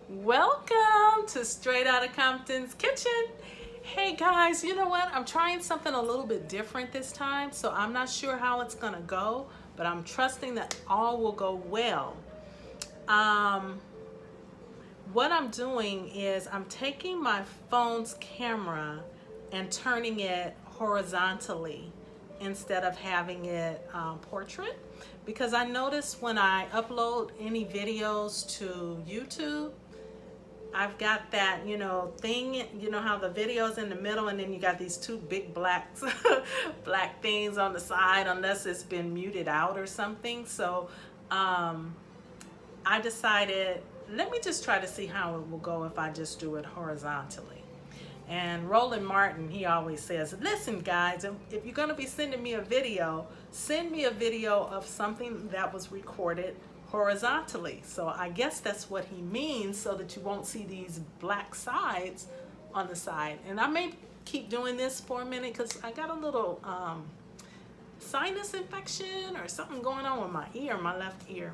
Welcome to Straight Outta Compton's Kitchen. Hey guys, you know what? I'm trying something a little bit different this time, so I'm not sure how it's gonna go, but I'm trusting that all will go well. Um, what I'm doing is I'm taking my phone's camera and turning it horizontally instead of having it portrait, because I notice when I upload any videos to YouTube, I've got that, thing, how the video's in the middle and then you got these two big black black things on the side unless it's been muted out or something. So I decided, let me just try to see how it will go if I just do it horizontally. And Roland Martin, he always says, listen guys, if you're going to be sending me a video, send me a video of something that was recorded horizontally. So I guess that's what he means, so that you won't see these black sides on the side. And I may keep doing this for a minute because I got a little sinus infection or something going on with my ear, my left ear.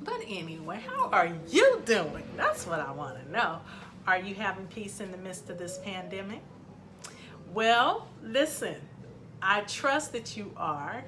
But anyway, how are you doing? That's what I want to know. Are you having peace in the midst of this pandemic? Well, listen, I trust that you are.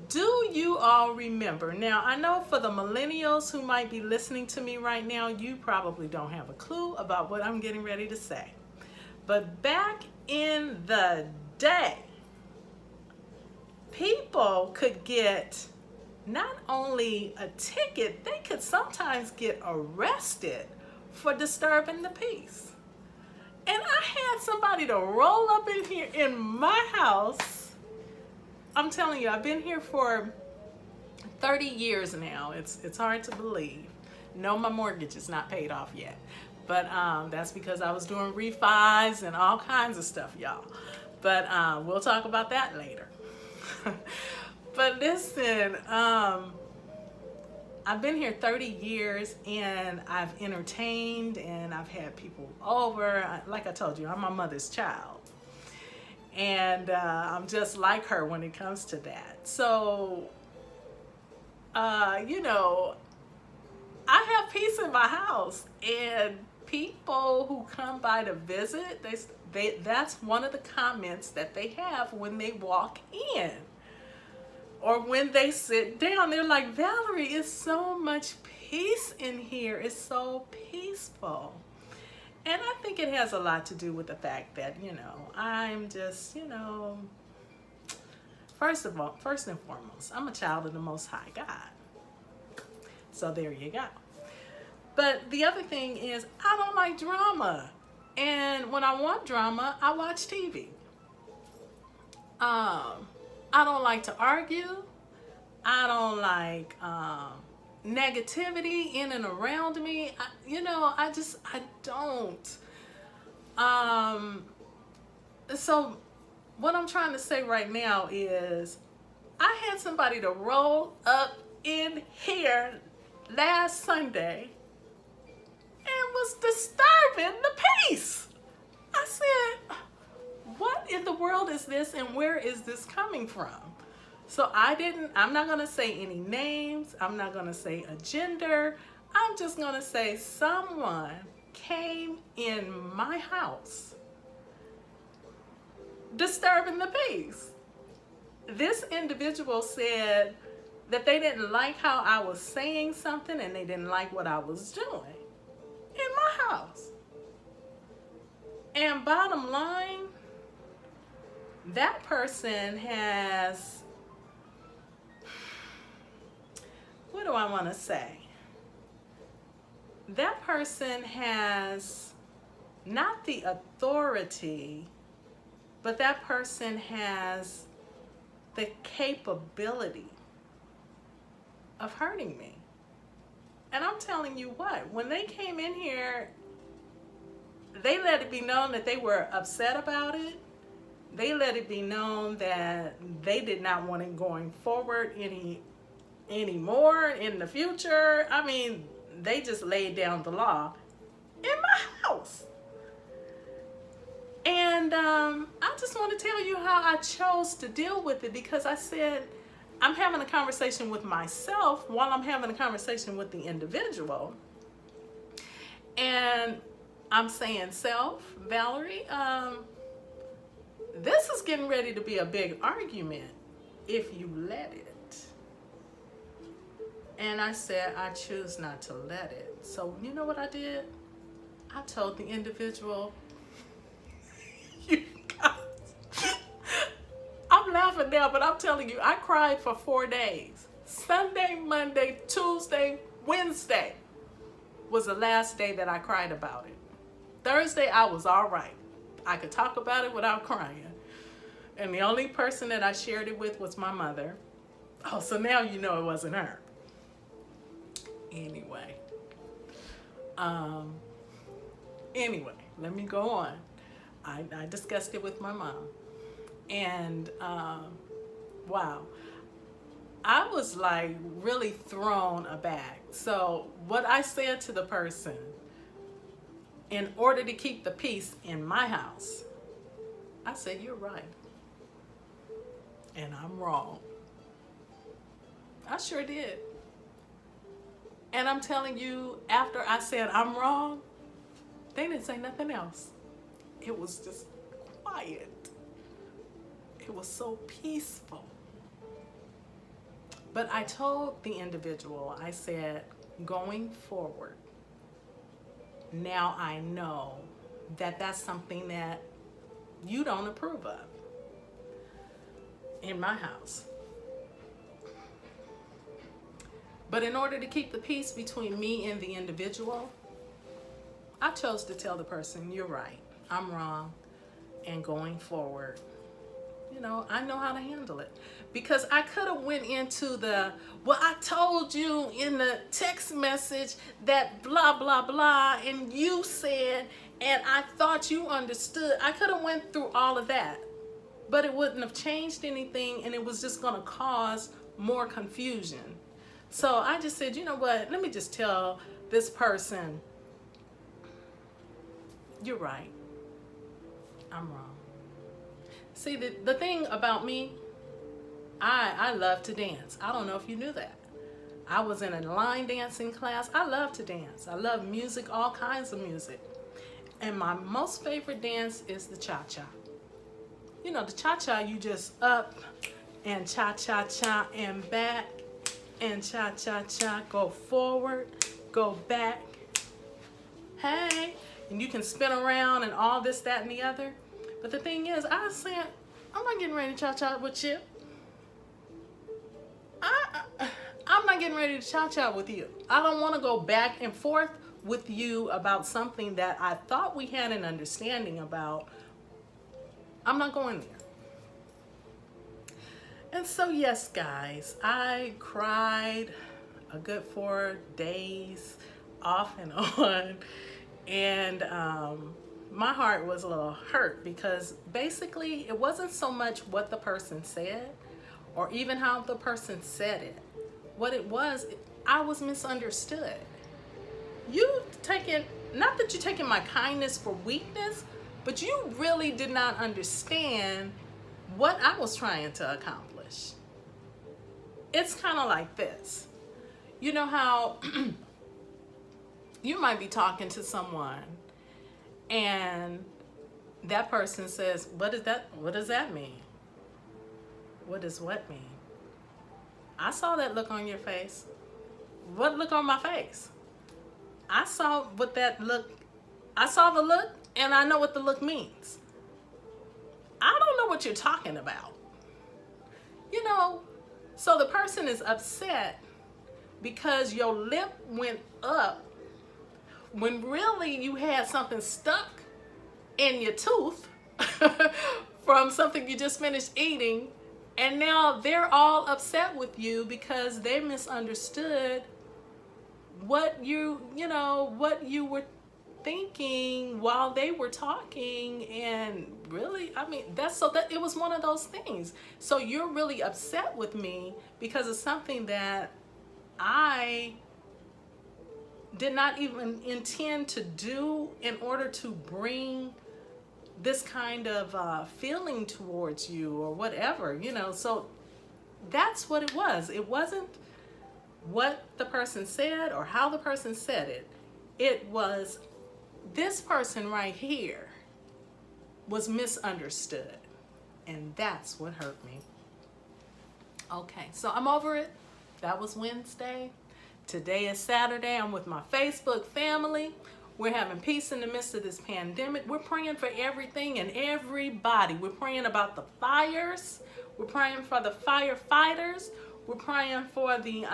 Do you all remember? Now, I know for the millennials who might be listening to me right now, you probably don't have a clue about what I'm getting ready to say. But back in the day, people could get not only a ticket, they could sometimes get arrested for disturbing the peace. And I had somebody to roll up in here in my house. I'm telling you, I've been here for 30 years now. It's hard to believe. No, my mortgage is not paid off yet. But that's because I was doing refis and all kinds of stuff, y'all. But we'll talk about that later. But listen, I've been here 30 years and I've entertained and I've had people over. Like I told you, I'm my mother's child. And I'm just like her when it comes to that. So, I have peace in my house, and people who come by to visit, that's one of the comments that they have when they walk in. Or when they sit down, they're like, Valerie, it's so much peace in here. It's so peaceful. And I think it has a lot to do with the fact that, I'm just, first and foremost, I'm a child of the Most High God. So there you go. But the other thing is, I don't like drama. And when I want drama, I watch TV. I don't like to argue. I don't like negativity in and around me. I don't. So what I'm trying to say right now is I had somebody to roll up in here last Sunday and was disturbing the peace. I said, what in the world is this and where is this coming from? So I'm not gonna say any names. I'm not gonna say a gender. I'm just gonna say someone came in my house disturbing the peace. This individual said that they didn't like how I was saying something and they didn't like what I was doing in my house. And bottom line, that person has, what do I want to say? That person has not the authority, but that person has the capability of hurting me. And I'm telling you what, when they came in here, they let it be known that they were upset about it. They let it be known that they did not want it going forward anymore in the future. I mean, they just laid down the law in my house. And I just want to tell you how I chose to deal with it, because I said, I'm having a conversation with myself while I'm having a conversation with the individual. And I'm saying, self, Valerie, this is getting ready to be a big argument if you let it. And I said, I choose not to let it. So you know what I did? I told the individual, you guys, I'm laughing now, but I'm telling you, I cried for 4 days. Sunday, Monday, Tuesday, Wednesday was the last day that I cried about it. Thursday, I was all right. I could talk about it without crying. And the only person that I shared it with was my mother. Oh, so now you know it wasn't her. Anyway. Anyway, let me go on. I discussed it with my mom. And wow. I was like really thrown aback. So what I said to the person, in order to keep the peace in my house, I said, you're right. And I'm wrong. I sure did. And I'm telling you, after I said I'm wrong, they didn't say nothing else. It was just quiet. It was so peaceful. But I told the individual, I said, going forward, now I know that that's something that you don't approve of in my house. But in order to keep the peace between me and the individual, I chose to tell the person, you're right, I'm wrong, and going forward, you know, I know how to handle it. Because I could have went into the, well, I told you in the text message that blah, blah, blah, and you said, and I thought you understood. I could have went through all of that, but it wouldn't have changed anything, and it was just going to cause more confusion. So I just said, you know what, let me just tell this person, you're right, I'm wrong. See, the thing about me, I love to dance. I don't know if you knew that. I was in a line dancing class. I love to dance. I love music, all kinds of music. And my most favorite dance is the cha-cha. You know, the cha-cha, you just up and cha-cha-cha and back and cha-cha-cha, go forward, go back. Hey, and you can spin around and all this, that, and the other. But the thing is, I said, I'm not getting ready to cha-cha with you. I'm not getting ready to cha-cha with you. I don't want to go back and forth with you about something that I thought we had an understanding about. I'm not going there. And so, yes, guys, I cried a good 4 days off and on. And my heart was a little hurt because basically it wasn't so much what the person said or even how the person said it. What it was, I was misunderstood. You taking, not that you're taking my kindness for weakness, but you really did not understand what I was trying to accomplish. It's kind of like this. You know how you might be talking to someone and that person says, what does that mean? What does what mean? I saw that look on your face. What look on my face? I saw what that look, I saw the look and I know what the look means. I don't know what you're talking about. You know, so the person is upset because your lip went up when really you had something stuck in your tooth from something you just finished eating, and now they're all upset with you because they misunderstood what you were thinking while they were talking. And really, I mean, it was one of those things. So you're really upset with me because of something that I did not even intend to do in order to bring this kind of feeling towards you or whatever, you know. So that's what it was. It wasn't what the person said or how the person said it. It was this person right here was misunderstood. And that's what hurt me. Okay, so I'm over it. That was Wednesday. Today is Saturday. I'm with my Facebook family. We're having peace in the midst of this pandemic. We're praying for everything and everybody. We're praying about the fires. We're praying for the firefighters. We're praying for the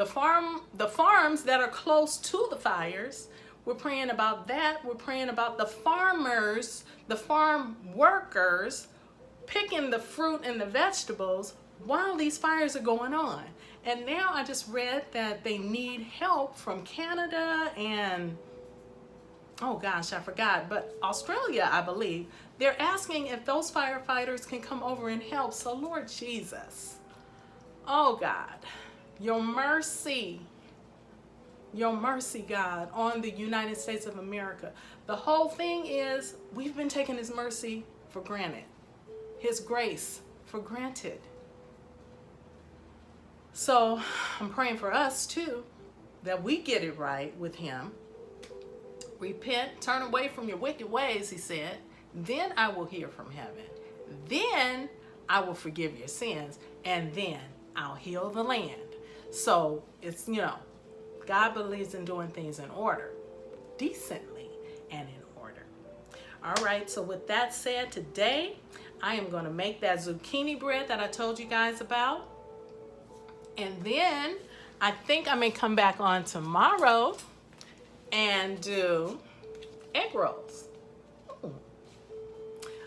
farms that are close to the fires. We're praying about that. We're praying about the farmers, the farm workers picking the fruit and the vegetables while these fires are going on. And now I just read that they need help from Canada and, oh gosh, I forgot, but Australia, I believe. They're asking if those firefighters can come over and help. So Lord Jesus, oh God, your mercy, God, on the United States of America. The whole thing is we've been taking his mercy for granted, his grace for granted. So I'm praying for us too, that we get it right with him. Repent, turn away from your wicked ways, he said. Then I will hear from heaven. Then I will forgive your sins. And then I'll heal the land. So it's, God believes in doing things in order, decently and in order. All right, so with that said, today I am going to make that zucchini bread that I told you guys about. And then I think I may come back on tomorrow and do egg rolls.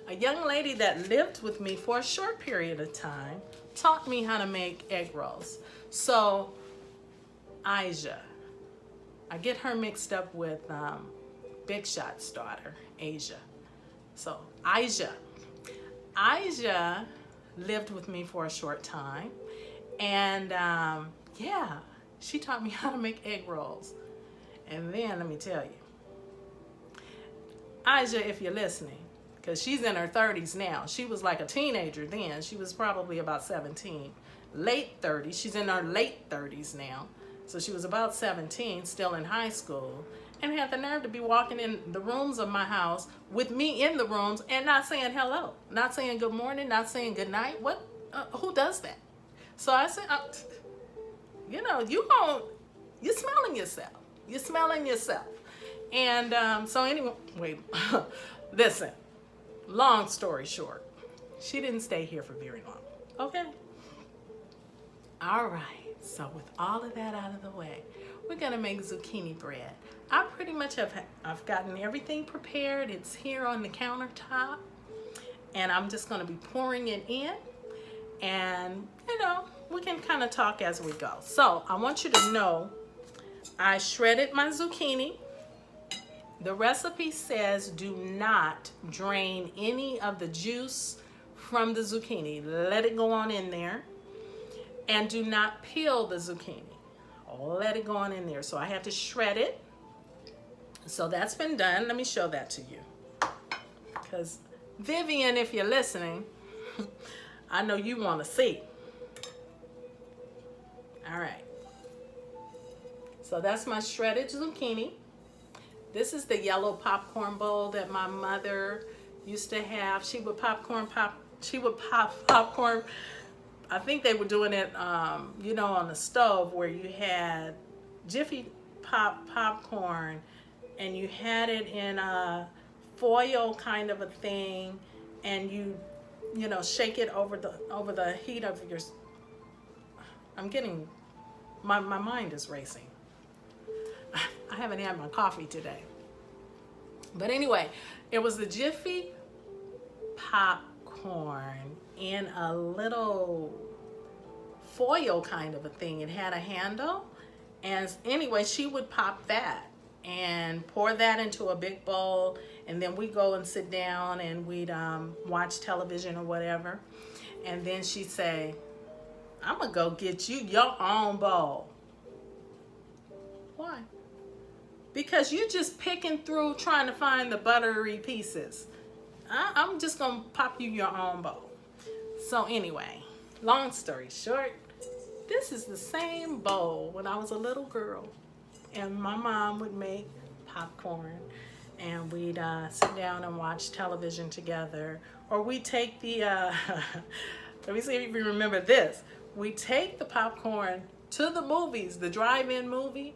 A young lady that lived with me for a short period of time taught me how to make egg rolls. So Aja, I get her mixed up with Big Shot's daughter, Asia. So Aja lived with me for a short time. And yeah, she taught me how to make egg rolls. And then let me tell you, Aja, if you're listening, because she's in her 30s now. She was like a teenager then. She was probably about 17, late 30s. She's in her late 30s now. So she was about 17, still in high school, and had the nerve to be walking in the rooms of my house with me in the rooms and not saying hello, not saying good morning, not saying good night. What? Who does that? So I said, you're smelling yourself. You're smelling yourself. And so anyway, wait, listen, long story short, she didn't stay here for very long. Okay. All right. So with all of that out of the way, we're going to make zucchini bread. I pretty much I've gotten everything prepared. It's here on the countertop. And I'm just going to be pouring it in. And, we can kind of talk as we go. So I want you to know I shredded my zucchini. The recipe says do not drain any of the juice from the zucchini. Let it go on in there. And do not peel the zucchini. Let it go on in there. So I have to shred it. So that's been done. Let me show that to you. Because Vivian, if you're listening, I know you want to see. All right. So that's my shredded zucchini. This is the yellow popcorn bowl that my mother used to have. She would pop popcorn. I think they were doing it, on the stove where you had Jiffy Pop popcorn and you had it in a foil kind of a thing, and you shake it over the heat of your. I'm getting my mind is racing. I haven't had my coffee today. But anyway, it was the Jiffy popcorn in a little foil kind of a thing. It had a handle. And anyway, she would pop that and pour that into a big bowl. And then we go and sit down and we'd watch television or whatever. And then she'd say, I'm going to go get you your own bowl. Why? Because you're just picking through trying to find the buttery pieces. I'm just going to pop you your own bowl. So anyway, long story short, this is the same bowl when I was a little girl. And my mom would make popcorn, and we'd sit down and watch television together. Or we take the, let me see if you remember this. We take the popcorn to the movies, the drive-in movie,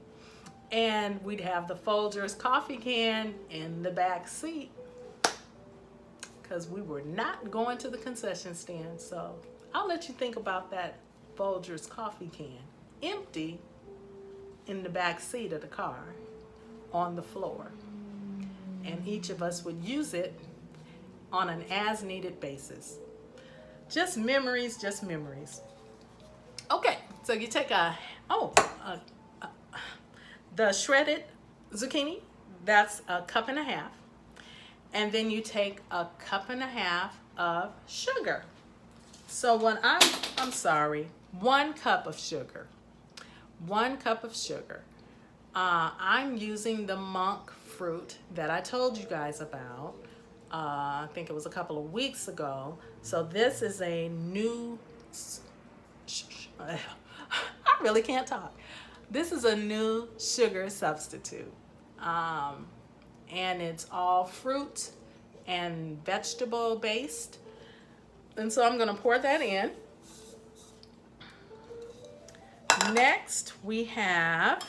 and we'd have the Folgers coffee can in the back seat because we were not going to the concession stand. So I'll let you think about that Folgers coffee can, empty in the back seat of the car on the floor. And each of us would use it on an as-needed basis. Just memories, just memories. Okay, so you take the shredded zucchini, that's 1.5 cups. And then you take 1.5 cups of sugar. So when 1 cup of sugar. 1 cup of sugar. I'm using the monk fruit that I told you guys about. I think it was a couple of weeks ago. So this is a new, I really can't talk. This is a new sugar substitute. And it's all fruit and vegetable based. And so I'm gonna pour that in. Next, we have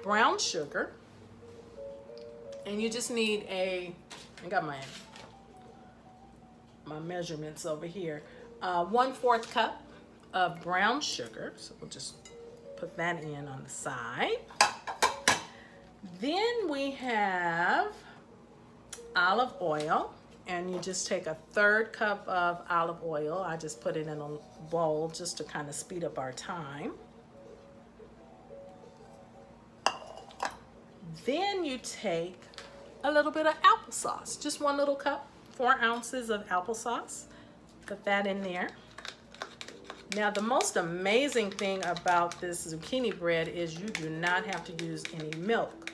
brown sugar. And you just need I got my measurements over here. 1/4 cup of brown sugar. So we'll just put that in on the side. Then we have olive oil. And you just take 1/3 cup of olive oil. I just put it in a bowl just to kind of speed up our time. Then you take a little bit of applesauce, just 1 little cup, 4 ounces of applesauce. Put that in there. Now the most amazing thing about this zucchini bread is you do not have to use any milk.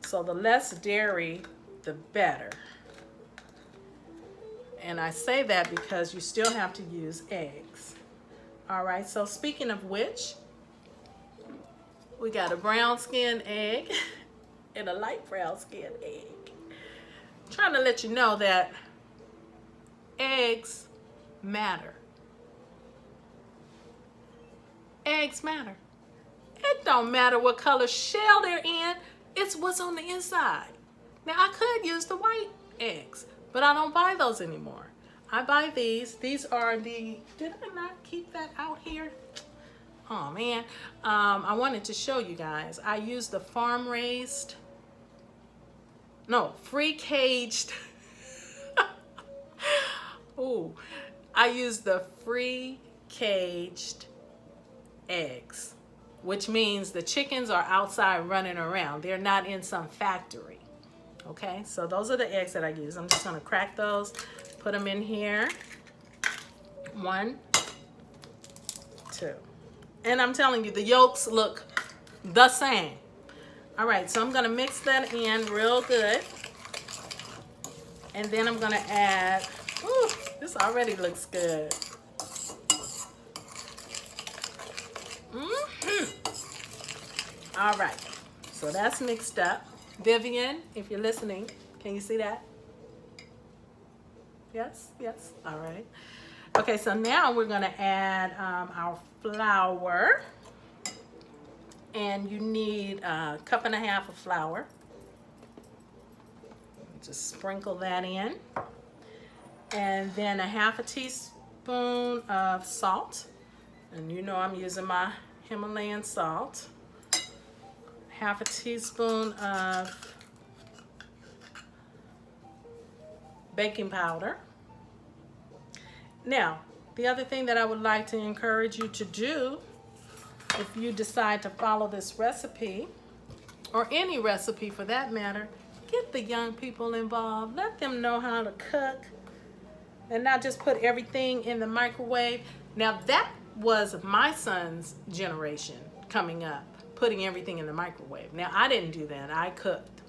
So the less dairy, the better. And I say that because you still have to use eggs. All right, so speaking of which, we got a brown skin egg and a light brown skin egg. I'm trying to let you know that eggs matter. Eggs matter. It don't matter what color shell they're in, it's what's on the inside. Now I could use the white eggs, but I don't buy those anymore. I buy these. These are the, did I not keep that out here? Oh man, I wanted to show you guys. I use the free caged. Ooh, I use the free caged eggs, which means the chickens are outside running around. They're not in some factory. Okay, so those are the eggs that I use. I'm just gonna crack those, put them in here. 1, 2. And I'm telling you, the yolks look the same. All right, so I'm gonna mix that in real good. And then I'm gonna add, ooh, this already looks good. All right, so that's mixed up. Vivian, if you're listening, can you see that? Yes, yes, all right. Okay, so now we're gonna add our flour. And you need 1.5 cups of flour. Just sprinkle that in. And then 1/2 teaspoon of salt. And you know I'm using my Himalayan salt. 1/2 teaspoon of baking powder. Now, the other thing that I would like to encourage you to do, if you decide to follow this recipe, or any recipe for that matter, get the young people involved. Let them know how to cook and not just put everything in the microwave. Now that was my son's generation coming up, putting everything in the microwave. Now I didn't do that. I cooked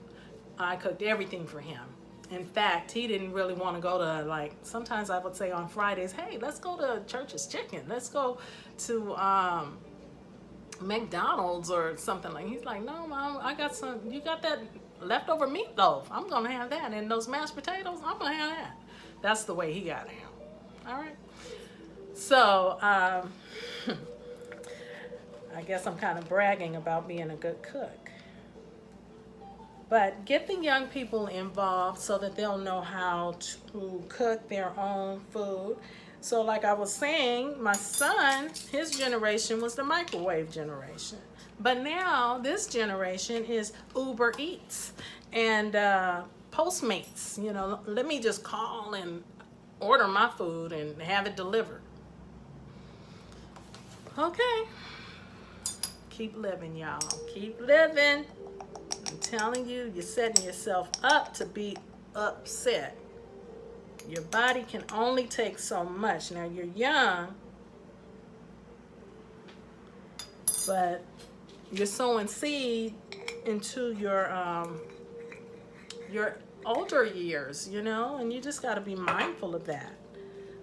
everything for him. In fact, he didn't really want to go to, like, sometimes I would say on Fridays, hey, let's go to Church's Chicken. Let's go to McDonald's or something like. He's like, no, Mom, I got some. You got that leftover meatloaf, I'm gonna have that. And those mashed potatoes, I'm gonna have that. That's the way he got down. All right. So I guess I'm kind of bragging about being a good cook. But get the young people involved so that they'll know how to cook their own food. So like I was saying, my son, his generation was the microwave generation. But now this generation is Uber Eats and Postmates. You know, let me just call and order my food and have it delivered. Okay. Keep living, y'all. Keep living. I'm telling you, you're setting yourself up to be upset. Your body can only take so much. Now, you're young, but you're sowing seed into your older years, you know, and you just got to be mindful of that.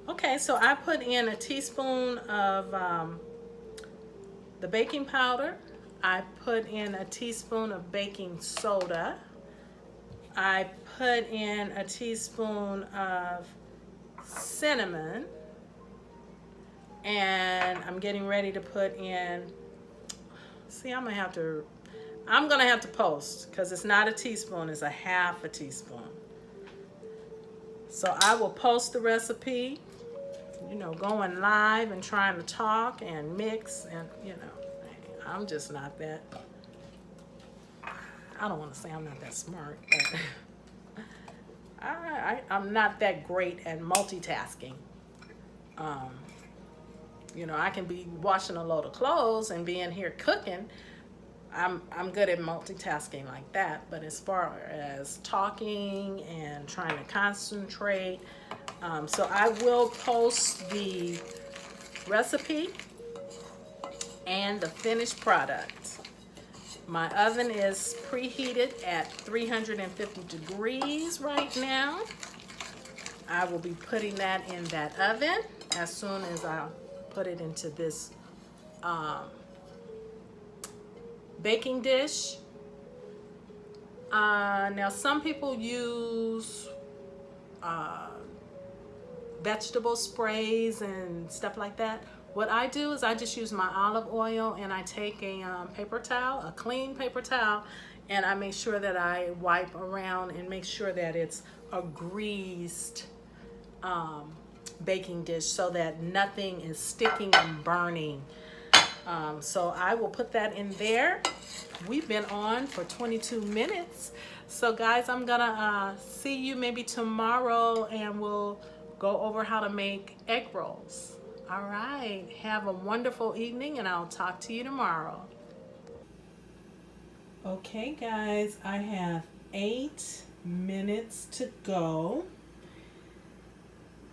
Okay, so I put in a teaspoon of the baking powder. I put in a teaspoon of baking soda. I put in a teaspoon of cinnamon. And I'm getting ready to put in, see, I'm gonna have to post because it's not a teaspoon, it's a half a teaspoon. So I will post the recipe, you know, going live and trying to talk and mix, and you know, I'm just not that, I don't want to say I'm not that smart, but I'm not that great at multitasking. You know, I can be washing a load of clothes and being here cooking. I'm good at multitasking like that, but as far as talking and trying to concentrate, so I will post the recipe and the finished product. My oven is preheated at 350 degrees right now. I will be putting that in that oven as soon as I put it into this baking dish. Now some people use vegetable sprays and stuff like that. What I do is I just use my olive oil and I take a paper towel, a clean paper towel, and I make sure that I wipe around and make sure that it's a greased baking dish so that nothing is sticking and burning. So I will put that in there. We've been on for 22 minutes. So guys, I'm gonna see you maybe tomorrow and we'll go over how to make egg rolls. All right, have a wonderful evening and I'll talk to you tomorrow. Okay guys, I have 8 minutes to go.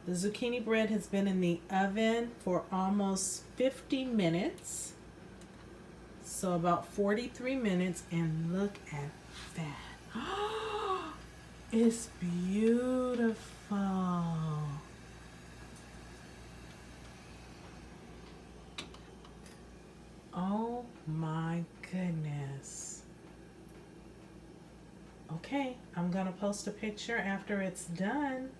The zucchini bread has been in the oven for almost 50 minutes. So about 43 minutes, and look at that. It's beautiful. Oh my goodness. Okay, I'm gonna post a picture after it's done.